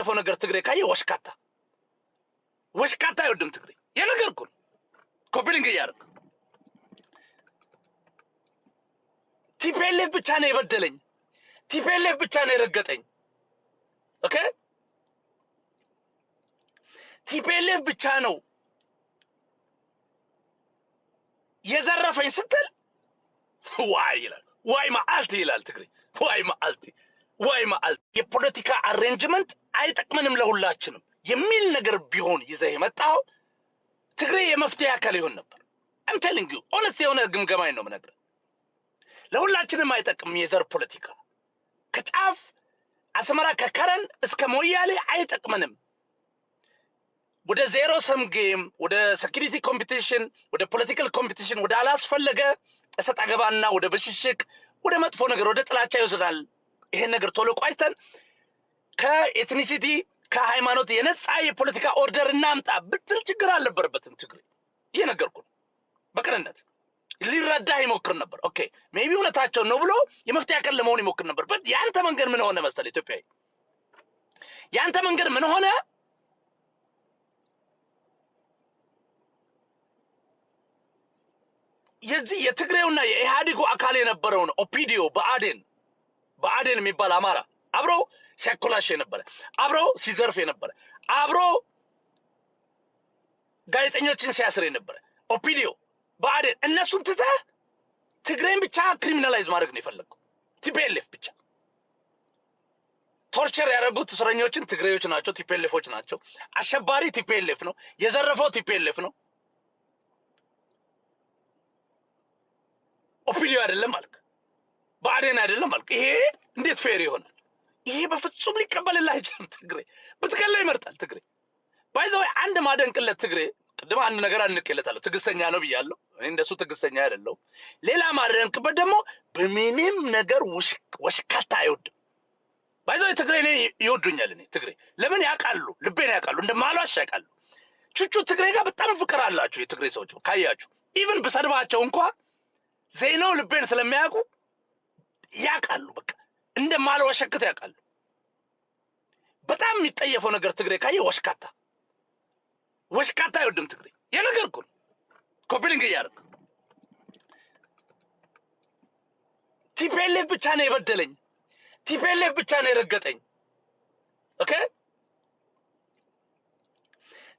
የሚጠየፈው ነገር ትግሬ ካየ ወሽካታ አይወድም ትግሬ የነገርኩ ኮፒሊንግ ያርክ ቲፒኤልኤፍ ብቻ ነው የበደለኝ ቲፒኤልኤፍ ብቻ ነው የረገጠኝ ኦኬ ቲፒኤልኤፍ ብቻ ነው የዘረፈኝ ስትል ዋይ ይላል ዋይ ማአልቲ ይላል ትግሬ ዋይ ማአልቲ የፖለቲካ አሬንጅመንት አይጠቅመንም ለሁላችንም የሚል ነገር ቢሆን ይዘህ መጣው ትግሬ የመፍትሄ አካል ይሆን ነበር I'm telling you honestly የሆነ ግምገማኝ ነው የምነግርህ ለሁላችንም አይጠቅም የዘር ፖለቲካ ከጫፍ አስመራ ከከረን እስከ ሞያሌ አይጠቅመንም ወደ ዜሮ ሰም ጌም ወደ ሴኩሪቲ ኮምፒቲሽን ወደ ፖለቲካል ኮምፒቲሽን ወደ አላስፈለገ እሰጣገባና ወደ በሽሽቅ ወደ መጥፎ ነገር ወደ ጥላቻ ይወስዳል ይሄን ነገር ቶሎ ቋይተን ከኤትኒሲቲ ከሃይማኖት የነጻ የፖለቲካ ኦርደር እናምጣ ብትል ችግር አልነበረበትም ትግሬ እየነገርኩ በቅንነት ሊረዳ ይሞክር ነበር ኦኬ ሜቢ እውነታቸው ነው ብሎ የመፍትሄ አካል ለመሆን ይሞክር ነበር በት ያንተ መንገድ ምን ሆነ መሰለ ኢትዮጵያዊ ያንተ መንገድ ምን ሆነ የዚህ የትግሬውና የኢሃዲጉ አካል የነበረውን ኦፒዲዮ በአዴን የሚባል አማራ አብሮ ሲያኮላሽ የነበረ አብሮ ሲዘርፍ የነበረ አብሮ ጋዜጠኞችን ሲያስር የነበረ ኦፒዲዮ በአዴን እነሱን ትተህ ትግሬን ብቻ ክሪሚናላይዝ ማድረግ ነው የፈለገው ቲፒኤልኤፍ ብቻ ቶርቸር ያደረጉት እስረኞችን ትግሬዎች ናቸው ቲፒኤልኤፎች ናቸው አሸባሪ ቲፒኤልኤፍ ነው የዘረፈው ቲፒኤልኤፍ ነው ኦፒዲዮ አይደለም ማለት በአዴን አይደለም ማለት ይሄ እንዴት ፌር ይሆናል ይሄ በፍጹም ሊቀበልልህ አይችልም ትግሬ ብትከለ ይመርጣል ትግሬ ባይዘው አንድ ማደንቅለት ትግሬ ቅድም አንድ ነገር አንቀለታለሁ ትግስተኛ ነው ብያለሁ እኔ እንደሱ ትግስተኛ አይደለም ሌላ ማደንቅበት ደግሞ በምንም ነገር ወሽካታ አይወድም ባይዘው ትግሬ ነው ይወዱኛል እኔ ትግሬ ለምን ያቃሉ ልቤን ያቃሉ እንደማሏሽ ያቃሉ ቹቹ ትግሬ ጋር በጣም ፍቅር አላችሁ የትግሬ ሰዎች ካያችሁ ኢቭን በሰድባቸው እንኳን ዘይነው ልቤን ስለሚያውቁ ያቃሉ በቃ እንደማልወሸክት ያቃሉ በጣም የሚጠየፈው ነገር ትግሬ ካየ ወሽካታ አይወድም ትግሬ የነገርኩ ኮፒሊንግ ያርክ ቲፒኤልኤፍ ብቻ ነው የበደለኝ ቲፒኤልኤፍ ብቻ ነው የረገጠኝ ኦኬ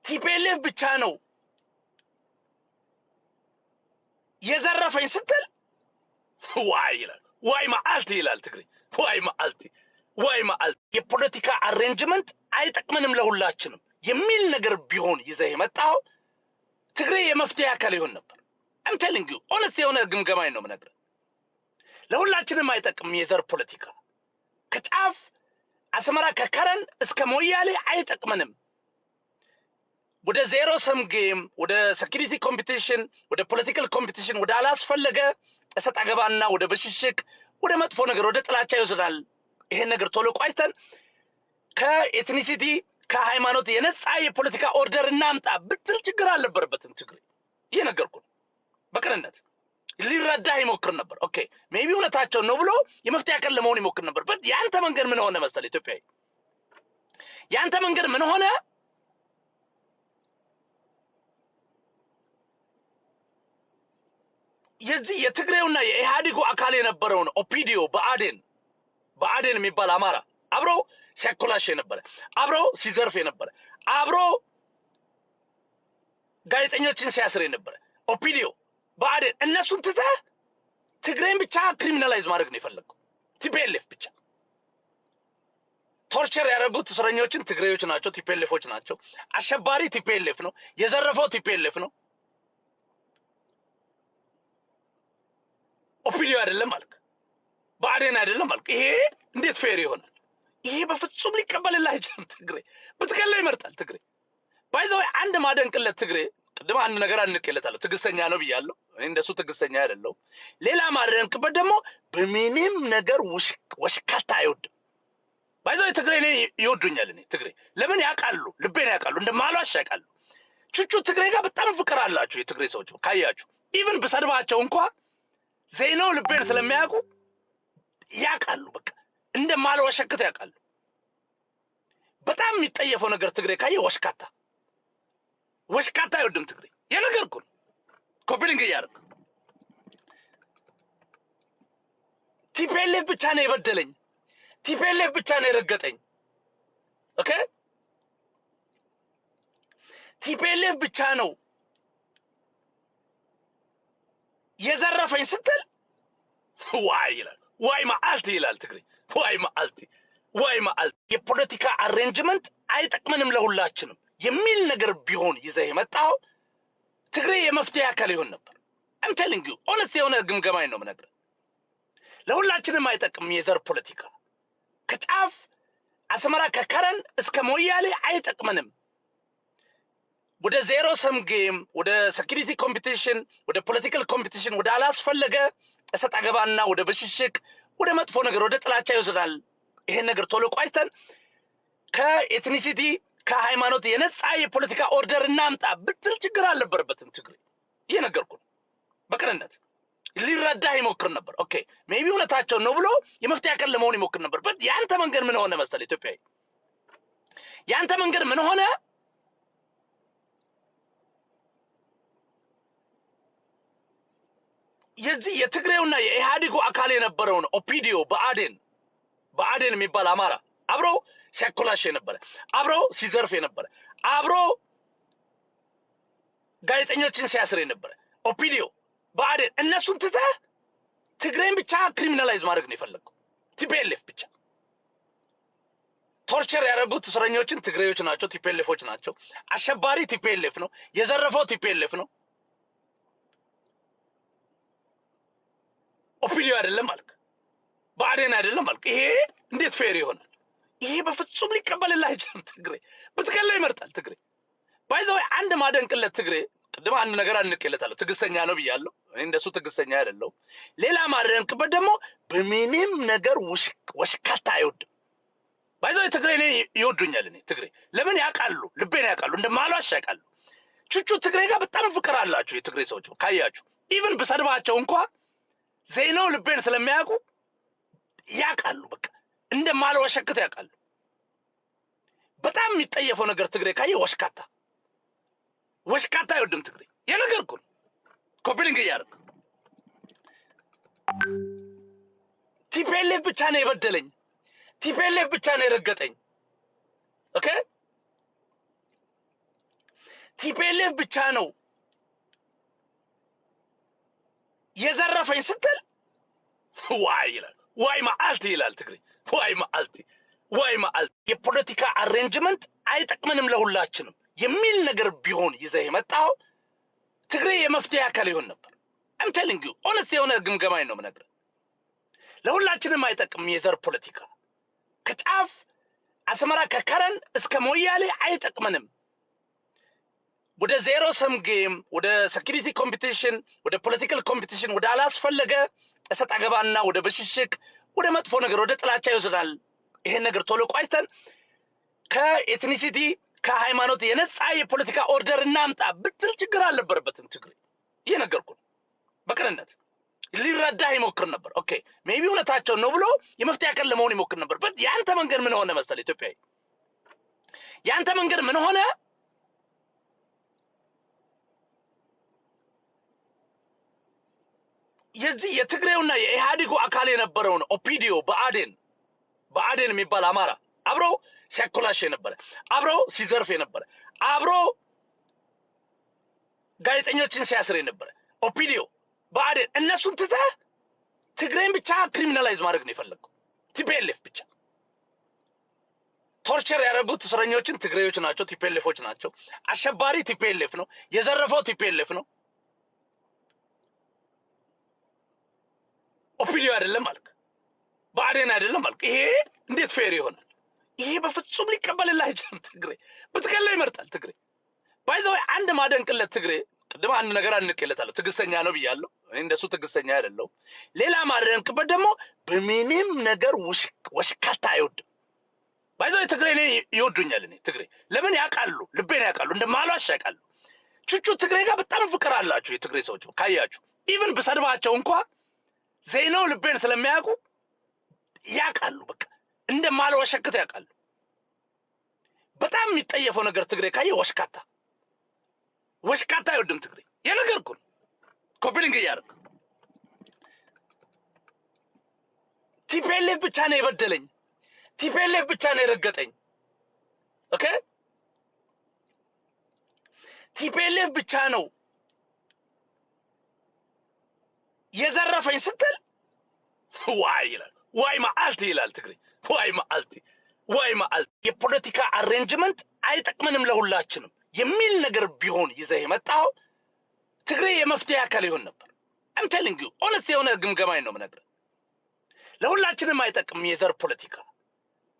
ቲፒኤልኤፍ ብቻ ነው የዘረፈኝ ስትል ዋይ ይላል ዋይ ማአልቲ ይላል ትግሬ ዋይ ማአልቲ የፖለቲካ አሬንጅመንት አይጠቅመንም ለሁላችንም የሚል ነገር ቢሆን ይዘህ መጣው ትግሬ የመፍትሄ አካል ይሆን ነበር I'm telling you honestly የሆነ ግምገማኝ ነው የምነግርህ ለሁላችንም አይጠቅም የዘር ፖለቲካ ከጫፍ አስመራ ከከረን እስከ ሞያሌ አይጠቅመንም ወደ ዜሮ ሰም ጌም ወደ ሴኩሪቲ ኮምፒቲሽን ወደ ፖለቲካል ኮምፒቲሽን ወደ አላስፈለገ እሰጣገባና ወደ በሽሽቅ ወደ መጥፎ ነገር ወደ ጥላቻ ይወስዳል ይሄን ነገር ቶሎ ቋይተን ከኤትኒሲቲ ከሃይማኖት የነጻ የፖለቲካ ኦርደር እናምጣ ብትል ችግር አልነበረበትም ትግሬ እየነገርኩ በቅንነት ሊረዳ ይሞክር ነበር ኦኬ ሜቢ እውነታቸው ነው ብሎ የመፍትሄ አካል ለመሆን ይሞክር ነበር በት ያንተ መንገድ ምን ሆነ መሰለ ኢትዮጵያዊ ያንተ መንገድ ምን ሆነ የዚህ የትግሬውና የኢሃዲጉ አካል የነበረውን ኦፒዲዮ በአዴን የሚባል አማራ አብሮ ሲያኮላሽ የነበረ አብሮ ሲዘርፍ የነበረ አብሮ ጋዜጠኞችን ሲያስር የነበረ ኦፒዲዮ በአዴን እነሱን ትተህ ትግሬን ብቻ ክሪሚናላይዝ ማድረግ ነው የፈለገው ቲፒኤልኤፍ ብቻ ቶርቸር ያደረጉት እስረኞችን ትግሬዎች ናቸው ቲፒኤልኤፎች ናቸው አሸባሪ ቲፒኤልኤፍ ነው የዘረፈው ቲፒኤልኤፍ ነው ኦፒዲዮ አይደለም ማለት በአዴን አይደለም ማለት ይሄ እንዴት ፌር ይሆናል ይሄ በፍጹም ሊቀበልልህ አይችልም ትግሬ ብትከለ ይመርጣል ትግሬ ባይዘው አንድ ማደንቅለት ትግሬ ቅድም አንድ ነገር አንቀለታለሁ ትግስተኛ ነው ብያለሁ እኔ እንደሱ ትግስተኛ አይደለም ሌላ ማደንቅበት ደግሞ በምንም ነገር ወሽካታ አይወድም ባይዘው ትግሬ ነው ይወዱኛል እኔ ትግሬ ለምን ያቃሉ ልቤን ያቃሉ እንደማሏሽ ያቃሉ ቹቹ ትግሬ ጋር በጣም ፍቅር አላችሁ የትግሬ ሰዎች ካያችሁ ኢቭን በሰድባቸው እንኳን ዘይነው ልቤን ስለሚያውቁ ያቃሉ በቃ እንደማልወሸክት ያቃሉ በጣም የሚጠየፈው ነገር ትግሬ ካየ ወሽካታ አይወድም ትግሬ። የነገርኩ ኮፒሊንግ እያደረግ ቲፒኤልኤፍ ብቻ ነው የበደለኝ፣ ቲፒኤልኤፍ ብቻ ነው የረገጠኝ። ኦኬ ቲፒኤልኤፍ ብቻ ነው የዘረፈኝ ስትል ዋይ ይላል። ዋይ መዓልቲ ይላል ትግሬ። ዋይ መዓልቲ የፖለቲካ አሬንጅመንት አይጠቅመንም ለሁላችንም የሚል ነገር ቢሆን ይዘህ የመጣው ትግሬ የመፍትሄ አካል ይሆን ነበር። I'm telling you honest የሆነ ግምገማኝ ነው የምነግርህ። ለሁላችንም አይጠቅም የዘር ፖለቲካ። ከጫፍ አስመራ ከከረን እስከ ሞያሌ አይጠቅመንም። ወደ ዜሮ ሰም ጌም፣ ወደ ሴኩሪቲ ኮምፒቲሽን፣ ወደ ፖለቲካል ኮምፒቲሽን፣ ወደ አላስፈለገ እሰጥ አገባና ወደ ብሽሽቅ፣ ወደ መጥፎ ነገር፣ ወደ ጥላቻ ይወስዳል። ይሄን ነገር ቶሎ ቋይተን ከኤትኒሲቲ ከሃይማኖት የነጻ የፖለቲካ ኦርደር እናምጣ ብትል ችግር አልነበረበትም ትግሬ። እየነገርኩ ነው። በቅንነት ሊረዳ ይሞክር ነበር። ኦኬ ሜቢ እውነታቸው ነው ብሎ የመፍትሄ አካል ለመሆን ይሞክር ነበር። በት ያንተ መንገድ ምን ሆነ መሰለ ኢትዮጵያዊ፣ ያንተ መንገድ ምን ሆነ? የዚህ የትግሬውና የኢህአዴጉ አካል የነበረውን ኦፒዲዮ በአዴን የሚባል አማራ አብሮ ሲያኮላሽ የነበረ፣ አብሮ ሲዘርፍ የነበረ፣ አብሮ ጋዜጠኞችን ሲያስር የነበረ ኦፒዲዮ በአዴን፣ እነሱን ትተህ ትግሬን ብቻ ክሪሚናላይዝ ማድረግ ነው የፈለገው። ቲፒኤልኤፍ ብቻ ቶርቸር ያደረጉት እስረኞችን ትግሬዎች ናቸው፣ ቲፒኤልኤፎች ናቸው። አሸባሪ ቲፒኤልኤፍ ነው፣ የዘረፈው ቲፒኤልኤፍ ነው። ኦፒዲዮ አይደለም ማለት በአዴን አይደለም ማለት። ይሄ እንዴት ፌር ይሆናል? ይሄ በፍጹም ሊቀበልልህ አይችልም። ትግሬ ብትገለው ይመርጣል ትግሬ። ባይዘው አንድ ማደንቅለት ትግሬ፣ ቅድም አንድ ነገር አንቀለታለሁ፣ ትግስተኛ ነው ብያለሁ። እኔ እንደሱ ትግስተኛ አይደለም። ሌላ ማደንቅበት ደግሞ በምንም ነገር ወሽካታ አይወድም። ባይዘው ትግሬ እኔ ይወዱኛል። እኔ ትግሬ ለምን ያውቃሉ፣ ልቤን ያውቃሉ፣ እንደማልዋሽ ያውቃሉ። ቹቹ ትግሬ ጋር በጣም ፍቅር አላቸው የትግሬ ሰዎች ካያችሁ። ኢቭን ብሰድባቸው እንኳን ዜናው ልቤን ስለሚያውቁ ያውቃሉ። በቃ እንደማልዋሸክት ያውቃሉ። በጣም የሚጠየፈው ነገር ትግሬ ካየ ወሽካታ አይወድም ትግሬ። የነገርኩ ኮፒሊንግ እያደረግ ቲፒኤልኤፍ ብቻ ነው የበደለኝ፣ ቲፒኤልኤፍ ብቻ ነው የረገጠኝ። ኦኬ ቲፒኤልኤፍ ብቻ ነው የዘረፈኝ ስትል ዋይ ይላል። ዋይ መዓልቲ ይላል ትግሬ። ዋይ መዓልቲ የፖለቲካ አሬንጅመንት አይጠቅመንም ለሁላችንም የሚል ነገር ቢሆን ይዘህ የመጣው ትግሬ የመፍትሄ አካል ይሆን ነበር። I'm telling you honest የሆነ ግምገማኝ ነው የምነግርህ። ለሁላችንም አይጠቅም የዘር ፖለቲካ። ከጫፍ አስመራ ከከረን እስከ ሞያሌ አይጠቅመንም። ወደ ዜሮ ሰም ጌም፣ ወደ ሴኩሪቲ ኮምፒቲሽን፣ ወደ ፖለቲካል ኮምፒቲሽን፣ ወደ አላስፈለገ እሰጥ አገባና ወደ ብሽሽቅ፣ ወደ መጥፎ ነገር፣ ወደ ጥላቻ ይወስዳል። ይሄን ነገር ቶሎ ቋይተን ከኤትኒሲቲ ከሃይማኖት የነጻ የፖለቲካ ኦርደር እናምጣ ብትል ችግር አልነበረበትም ትግሬ። እየነገርኩ ነው። በቅንነት ሊረዳ ይሞክር ነበር። ኦኬ ሜቢ እውነታቸው ነው ብሎ የመፍትሄ አካል ለመሆን ይሞክር ነበር። በት ያንተ መንገድ ምን ሆነ መሰለ ኢትዮጵያዊ፣ ያንተ መንገድ ምን ሆነ? የዚህ የትግሬውና የኢህአዴጉ አካል የነበረውን ኦፒዲዮ በአዴን የሚባል አማራ አብሮ ሲያኮላሽ የነበረ፣ አብሮ ሲዘርፍ የነበረ፣ አብሮ ጋዜጠኞችን ሲያስር የነበረ ኦፒዲዮ በአዴን፣ እነሱን ትተህ ትግሬን ብቻ ክሪሚናላይዝ ማድረግ ነው የፈለገው። ቲፒኤልኤፍ ብቻ ቶርቸር ያደረጉት እስረኞችን ትግሬዎች ናቸው፣ ቲፒኤልኤፎች ናቸው። አሸባሪ ቲፒኤልኤፍ ነው፣ የዘረፈው ቲፒኤልኤፍ ነው። ኦፒዲዮ አይደለም ማለት በአዴን አይደለም ማለት። ይሄ እንዴት ፌር ይሆናል? ይሄ በፍጹም ሊቀበልልህ አይችልም ትግሬ። ብትገለው ይመርጣል ትግሬ። ባይዘው አንድ ማደንቅለት ትግሬ፣ ቅድም አንድ ነገር አንቀለታለሁ፣ ትግስተኛ ነው ብያለሁ። እኔ እንደሱ ትግስተኛ አይደለም። ሌላ ማደንቅበት ደግሞ በምንም ነገር ወሽካታ አይወድም። ባይዘው ትግሬ እኔ ይወዱኛል። እኔ ትግሬ ለምን ያውቃሉ፣ ልቤን ያውቃሉ፣ እንደማልዋሽ ያውቃሉ። ቹቹ ትግሬ ጋር በጣም ፍቅር አላቸው የትግሬ ሰዎች ካያችሁ። ኢቭን ብሰድባቸው እንኳን ዜናው ልቤን ስለሚያውቁ ያውቃሉ። በቃ እንደማልዋሸክት ያውቃሉ። የሚጠየፈው ነገር ትግሬ ካየ ወሽካታ አይወድም ትግሬ። የነገርኩ ነው። ኮፒሊንግ እያደረግ ቲፒኤልኤፍ ብቻ ነው የበደለኝ፣ ቲፒኤልኤፍ ብቻ ነው የረገጠኝ። ኦኬ ቲፒኤልኤፍ ብቻ ነው የዘረፈኝ ስትል ዋይ ይላል። ዋይ መዓልቲ ይላል ትግሬ። ዋይ መዓልቲ የፖለቲካ አሬንጅመንት አይጠቅመንም ለሁላችንም የሚል ነገር ቢሆን ይዘህ የመጣው ትግሬ የመፍትሄ አካል ይሆን ነበር። I'm telling you ኦነስት የሆነ ግምገማኝ ነው የምነግርህ። ለሁላችንም አይጠቅም የዘር ፖለቲካ።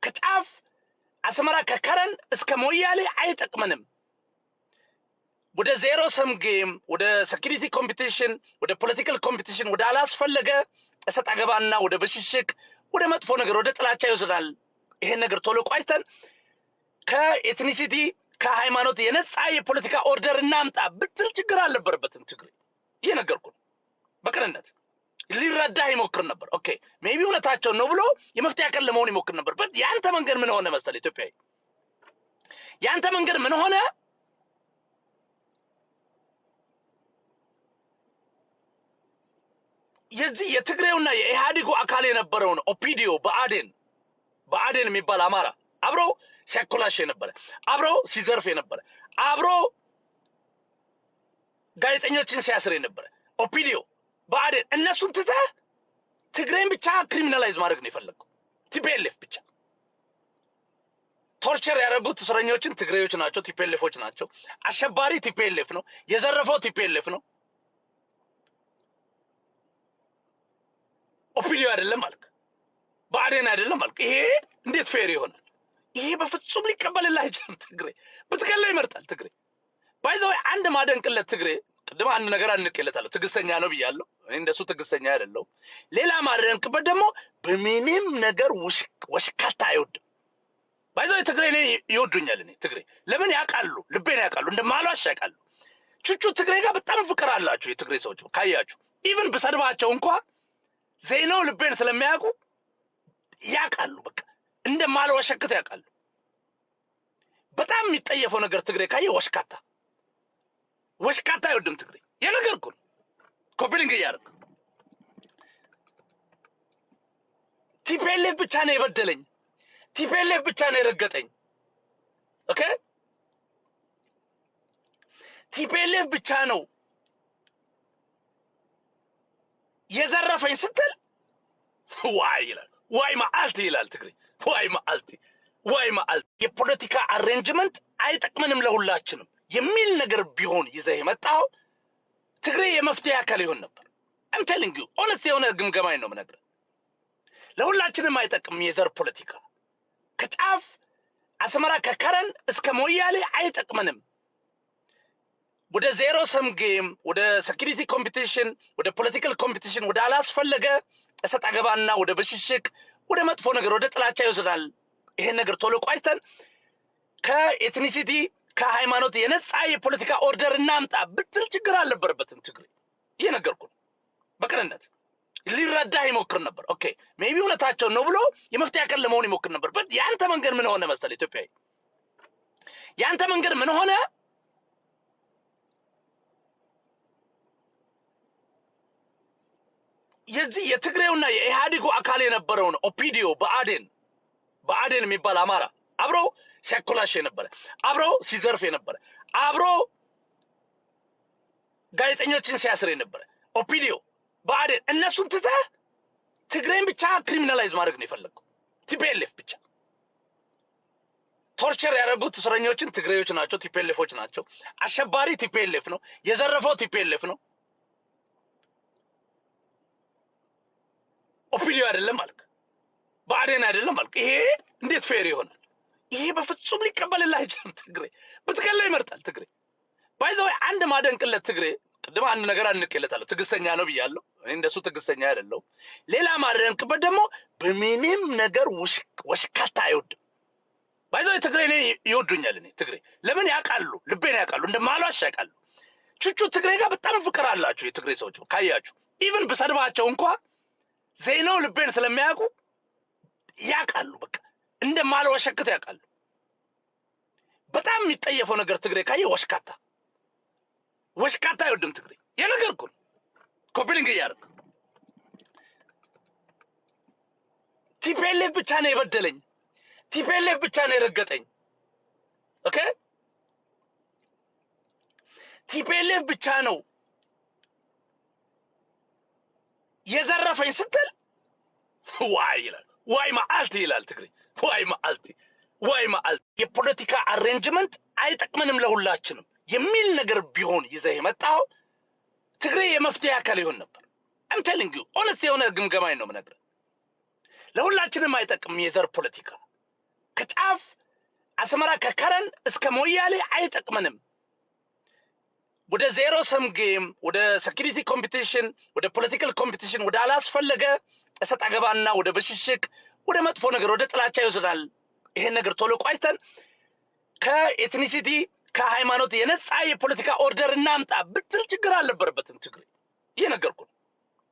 ከጫፍ አስመራ ከከረን እስከ ሞያሌ አይጠቅመንም። ወደ ዜሮ ሰም ጌም፣ ወደ ሴኩሪቲ ኮምፒቲሽን፣ ወደ ፖለቲካል ኮምፒቲሽን፣ ወደ አላስፈለገ እሰጥ አገባና ወደ ብሽሽቅ፣ ወደ መጥፎ ነገር፣ ወደ ጥላቻ ይወስዳል። ይሄን ነገር ቶሎ ቋይተን ከኤትኒሲቲ ከሃይማኖት የነጻ የፖለቲካ ኦርደር እናምጣ ብትል ችግር አልነበረበትም ትግሬ። እየነገርኩ ነው። በቅንነት ሊረዳህ ይሞክር ነበር። ኦኬ ሜቢ እውነታቸው ነው ብሎ የመፍትሄ አካል ለመሆን ይሞክር ነበር። በት ያንተ መንገድ ምን ሆነ መሰል ኢትዮጵያዊ፣ ያንተ መንገድ ምን ሆነ? የዚህ የትግሬውና የኢህአዴጉ አካል የነበረውን ኦፒዲዮ በአዴን የሚባል አማራ አብሮ ሲያኮላሽ የነበረ፣ አብሮ ሲዘርፍ የነበረ፣ አብሮ ጋዜጠኞችን ሲያስር የነበረ ኦፒዲዮ በአዴን፣ እነሱን ትተህ ትግሬን ብቻ ክሪሚናላይዝ ማድረግ ነው የፈለገው። ቲፒኤልኤፍ ብቻ ቶርቸር ያደረጉት እስረኞችን ትግሬዎች ናቸው፣ ቲፒኤልኤፎች ናቸው። አሸባሪ ቲፒኤልኤፍ ነው፣ የዘረፈው ቲፒኤልኤፍ ነው። ኦፒዲዮ አይደለም አልክ፣ በአዴን አይደለም አልክ። ይሄ እንዴት ፌር ይሆናል? ይሄ በፍጹም ሊቀበልልህ አይችልም። ትግሬ ብትገላ ይመርጣል ትግሬ። ባይዘው አንድ ማደንቅለት ትግሬ፣ ቅድም አንድ ነገር አንቀለታለሁ፣ ትግስተኛ ነው ብያለሁ። እኔ እንደሱ ትግስተኛ አይደለም። ሌላ ማደንቅበት ደግሞ በምንም ነገር ወሽካታ አይወድም። ባይዘው ትግሬ እኔ ይወዱኛል። እኔ ትግሬ ለምን ያውቃሉ፣ ልቤን ያውቃሉ፣ እንደማሏሽ ያውቃሉ። ቹቹ ትግሬ ጋር በጣም ፍቅር አላቸው የትግሬ ሰዎች ካያችሁ። ኢቭን ብሰድባቸው እንኳን ዜናው ልቤን ስለሚያውቁ ያውቃሉ። በቃ እንደማልወሸክት ያውቃሉ። በጣም የሚጠየፈው ነገር ትግሬ ካየ ወሽካታ አይወድም ትግሬ። የነገርኩ ነው። ኮፒሊንግ እያደረግ ቲፒኤልኤፍ ብቻ ነው የበደለኝ፣ ቲፒኤልኤፍ ብቻ ነው የረገጠኝ። ኦኬ ቲፒኤልኤፍ ብቻ ነው የዘረፈኝ ስትል ዋይ ይላል። ዋይ መዓልቲ ይላል ትግሬ። ዋይ መዓልቲ የፖለቲካ አሬንጅመንት አይጠቅመንም ለሁላችንም የሚል ነገር ቢሆን ይዘህ የመጣው ትግሬ የመፍትሄ አካል ይሆን ነበር። I'm telling you ኦነስት የሆነ ግምገማኝ ነው የምነግርህ። ለሁላችንም አይጠቅም የዘር ፖለቲካ። ከጫፍ አስመራ ከከረን እስከ ሞያሌ አይጠቅመንም። ወደ ዜሮ ሰም ጌም፣ ወደ ሴኩሪቲ ኮምፒቲሽን፣ ወደ ፖለቲካል ኮምፒቲሽን፣ ወደ አላስፈለገ እሰጥ አገባና ወደ ብሽሽቅ፣ ወደ መጥፎ ነገር፣ ወደ ጥላቻ ይወስዳል። ይሄን ነገር ቶሎ ቋይተን ከኤትኒሲቲ ከሃይማኖት የነጻ የፖለቲካ ኦርደር እናምጣ ብትል ችግር አልነበረበትም ትግሬ። እየነገርኩ ነው። በቅንነት ሊረዳህ ይሞክር ነበር። ኦኬ ሜቢ እውነታቸው ነው ብሎ የመፍትሄ አካል ለመሆን ይሞክር ነበር። በት ያንተ መንገድ ምን ሆነ መሰል ኢትዮጵያዊ፣ ያንተ መንገድ ምን ሆነ? የዚህ የትግሬውና የኢህአዴጉ አካል የነበረውን ኦፒዲዮ በአዴን የሚባል አማራ አብሮ ሲያኮላሽ የነበረ፣ አብሮ ሲዘርፍ የነበረ፣ አብሮ ጋዜጠኞችን ሲያስር የነበረ ኦፒዲዮ በአዴን፣ እነሱን ትተህ ትግሬን ብቻ ክሪሚናላይዝ ማድረግ ነው የፈለገው። ቲፒኤልኤፍ ብቻ ቶርቸር ያደረጉት እስረኞችን ትግሬዎች ናቸው፣ ቲፒኤልኤፎች ናቸው። አሸባሪ ቲፒኤልኤፍ ነው፣ የዘረፈው ቲፒኤልኤፍ ነው። ኦፒዲዮ አይደለም አልክ፣ በአዴን አይደለም አልክ። ይሄ እንዴት ፌር ይሆናል? ይሄ በፍጹም ሊቀበልልህ አይችልም ትግሬ። ብትገላ ይመርጣል ትግሬ። ባይዘው አንድ ማደንቅለት ትግሬ፣ ቅድም አንድ ነገር አንቀለታለሁ፣ ትግስተኛ ነው ብያለሁ። እኔ እንደሱ ትግስተኛ አይደለም። ሌላ ማደንቅበት ደግሞ በምንም ነገር ወሽካታ አይወድም። ባይዘው ትግሬ እኔ ይወዱኛል። እኔ ትግሬ ለምን ያውቃሉ፣ ልቤን ያውቃሉ፣ እንደማሏሽ ያውቃሉ። ቹቹ ትግሬ ጋር በጣም ፍቅር አላቸው የትግሬ ሰዎች ካያችሁ። ኢቭን ብሰድባቸው እንኳን ዜናው ልቤን ስለሚያውቁ ያውቃሉ። በቃ እንደማልወሸክት ያውቃሉ። በጣም የሚጠየፈው ነገር ትግሬ ካየ ወሽካታ አይወድም ትግሬ። የነገርኩ ኮፒሊንግ እያደረግ ቲፒኤልኤፍ ብቻ ነው የበደለኝ፣ ቲፒኤልኤፍ ብቻ ነው የረገጠኝ። ኦኬ ቲፒኤልኤፍ ብቻ ነው የዘረፈኝ ስትል ዋይ ይላል። ዋይ መዓልቲ ይላል ትግሬ። ዋይ መዓልቲ የፖለቲካ አሬንጅመንት አይጠቅመንም ለሁላችንም የሚል ነገር ቢሆን ይዘህ የመጣው ትግሬ የመፍትሄ አካል ይሆን ነበር። I'm telling you honest የሆነ ግምገማኝ ነው የምነግርህ። ለሁላችንም አይጠቅም የዘር ፖለቲካ። ከጫፍ አስመራ ከከረን እስከ ሞያሌ አይጠቅመንም። ወደ ዜሮ ሰም ጌም፣ ወደ ሴኩሪቲ ኮምፒቲሽን፣ ወደ ፖለቲካል ኮምፒቲሽን፣ ወደ አላስፈለገ እሰጥ አገባና ወደ ብሽሽቅ፣ ወደ መጥፎ ነገር፣ ወደ ጥላቻ ይወስዳል። ይሄን ነገር ቶሎ ቋይተን ከኤትኒሲቲ ከሃይማኖት የነጻ የፖለቲካ ኦርደር እናምጣ ብትል ችግር አልነበረበትም ትግሬ። እየነገርኩ ነው።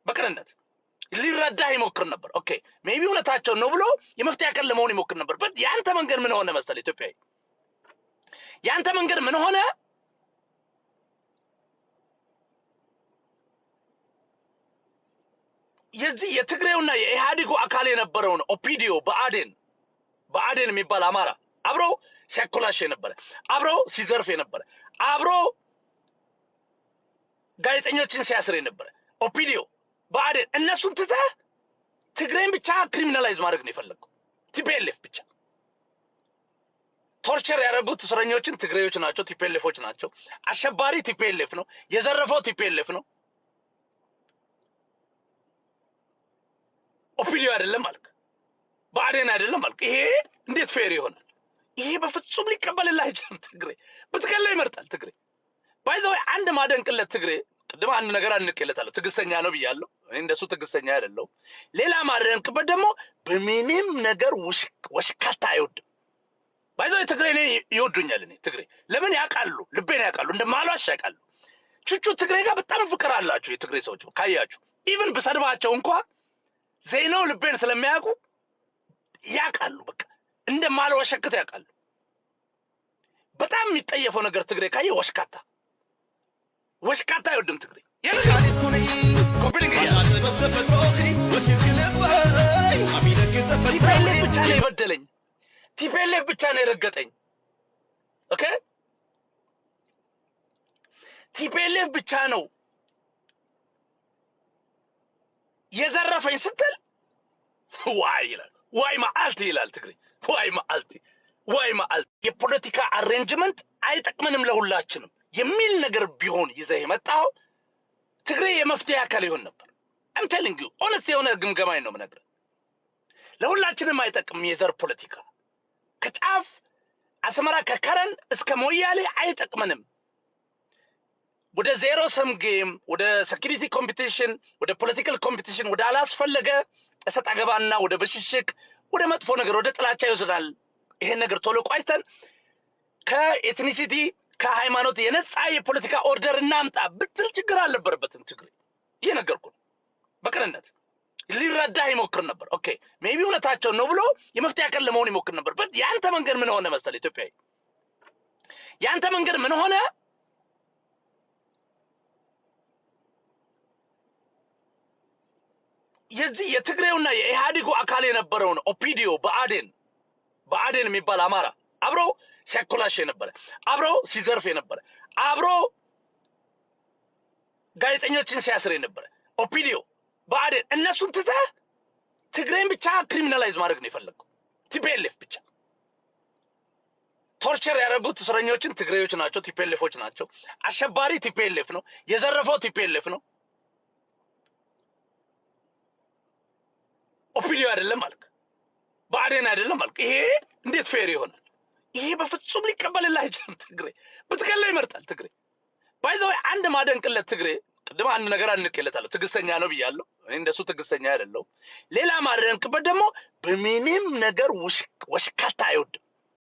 በቅንነት ሊረዳ ይሞክር ነበር። ኦኬ ሜቢ እውነታቸው ነው ብሎ የመፍትሄ አካል ለመሆን ይሞክር ነበር። በት ያንተ መንገድ ምን ሆነ መሰለ ኢትዮጵያዊ፣ ያንተ መንገድ ምን ሆነ? የዚህ የትግሬውና የኢህአዴጉ አካል የነበረውን ኦፒዲዮ በአዴን የሚባል አማራ አብሮ ሲያኮላሽ የነበረ፣ አብሮ ሲዘርፍ የነበረ፣ አብሮ ጋዜጠኞችን ሲያስር የነበረ ኦፒዲዮ በአዴን፣ እነሱን ትተህ ትግሬን ብቻ ክሪሚናላይዝ ማድረግ ነው የፈለገው። ቲፒኤልኤፍ ብቻ ቶርቸር ያደረጉት እስረኞችን ትግሬዎች ናቸው፣ ቲፒኤልኤፎች ናቸው። አሸባሪ ቲፒኤልኤፍ ነው፣ የዘረፈው ቲፒኤልኤፍ ነው። ኦፒዲዮ አይደለም ማለት በአዴን አይደለም ማለት። ይሄ እንዴት ፌር ይሆናል? ይሄ በፍጹም ሊቀበልልህ አይችልም። ትግሬ ብትገለው ይመርጣል ትግሬ። ባይ ዘ ወይ አንድ ማደንቅለት ትግሬ፣ ቅድም አንድ ነገር አንቀለታለሁ፣ ትግስተኛ ነው ብያለሁ። እኔ እንደሱ ትግስተኛ አይደለሁም። ሌላ ማደንቅበት ደግሞ በምንም ነገር ወሽካታ አይወድም። ባይ ዘ ወይ ትግሬ እኔ ይወዱኛል። እኔ ትግሬ ለምን ያውቃሉ፣ ልቤን ያውቃሉ፣ እንደማሏሽ ያውቃሉ። ቹቹ ትግሬ ጋር በጣም ፍቅር አላቸው የትግሬ ሰዎች ካያችሁ። ኢቭን ብሰድባቸው እንኳን ዜናው ልቤን ስለሚያውቁ ያውቃሉ። በቃ እንደማልወሸክት ያውቃሉ። በጣም የሚጠየፈው ነገር ትግሬ ካየ ወሽካታ አይወድም ትግሬ። ቲፒኤልኤፍ ብቻ ነው የበደለኝ፣ ቲፒኤልኤፍ ብቻ ነው የረገጠኝ። ኦኬ ቲፒኤልኤፍ ብቻ ነው የዘረፈኝ ስትል ዋይ ይላል። ዋይ መዓልቲ ይላል ትግሬ። ዋይ መዓልቲ የፖለቲካ አሬንጅመንት አይጠቅመንም ለሁላችንም የሚል ነገር ቢሆን ይዘህ የመጣው ትግሬ የመፍትሄ አካል ይሆን ነበር። I'm telling you honest የሆነ ግምገማኝ ነው የምነግርህ። ለሁላችንም አይጠቅም የዘር ፖለቲካ። ከጫፍ አስመራ ከከረን እስከ ሞያሌ አይጠቅመንም። ወደ ዜሮ ሰም ጌም፣ ወደ ሴኩሪቲ ኮምፒቲሽን፣ ወደ ፖለቲካል ኮምፒቲሽን፣ ወደ አላስፈለገ እሰጥ አገባና ወደ ብሽሽቅ፣ ወደ መጥፎ ነገር፣ ወደ ጥላቻ ይወስዳል። ይሄን ነገር ቶሎ ቋይተን ከኤትኒሲቲ ከሃይማኖት የነጻ የፖለቲካ ኦርደር እናምጣ ብትል ችግር አልነበረበትም ትግሬ። እየነገርኩ ነው። በቅንነት ሊረዳ ይሞክር ነበር። ኦኬ ሜቢ እውነታቸው ነው ብሎ የመፍትሄ አካል ለመሆን ይሞክር ነበር። በት ያንተ መንገድ ምን ሆነ መሰለ ኢትዮጵያዊ፣ ያንተ መንገድ ምን ሆነ? የዚህ የትግሬውና የኢህአዴጉ አካል የነበረውን ኦፒዲዮ በአዴን የሚባል አማራ አብሮ ሲያኮላሽ የነበረ፣ አብሮ ሲዘርፍ የነበረ፣ አብሮ ጋዜጠኞችን ሲያስር የነበረ ኦፒዲዮ በአዴን፣ እነሱን ትተህ ትግሬን ብቻ ክሪሚናላይዝ ማድረግ ነው የፈለገው። ቲፒኤልኤፍ ብቻ ቶርቸር ያደረጉት እስረኞችን ትግሬዎች ናቸው፣ ቲፒኤልኤፎች ናቸው። አሸባሪ ቲፒኤልኤፍ ነው፣ የዘረፈው ቲፒኤልኤፍ ነው። ኦፒዲዮ አይደለም ማለት በአዴን አይደለም ማለት። ይሄ እንዴት ፌር ይሆናል? ይሄ በፍጹም ሊቀበልልህ አይችልም ትግሬ። ብትገለው ይመርጣል ትግሬ። ባይ ዘ ወይ አንድ ማደንቅለት ትግሬ፣ ቅድም አንድ ነገር አንቀለታለሁ፣ ትግስተኛ ነው ብያለሁ። እኔ እንደሱ ትግስተኛ አይደለሁም። ሌላ ማደንቅበት ደግሞ በምንም ነገር ወሽካታ አይወድም።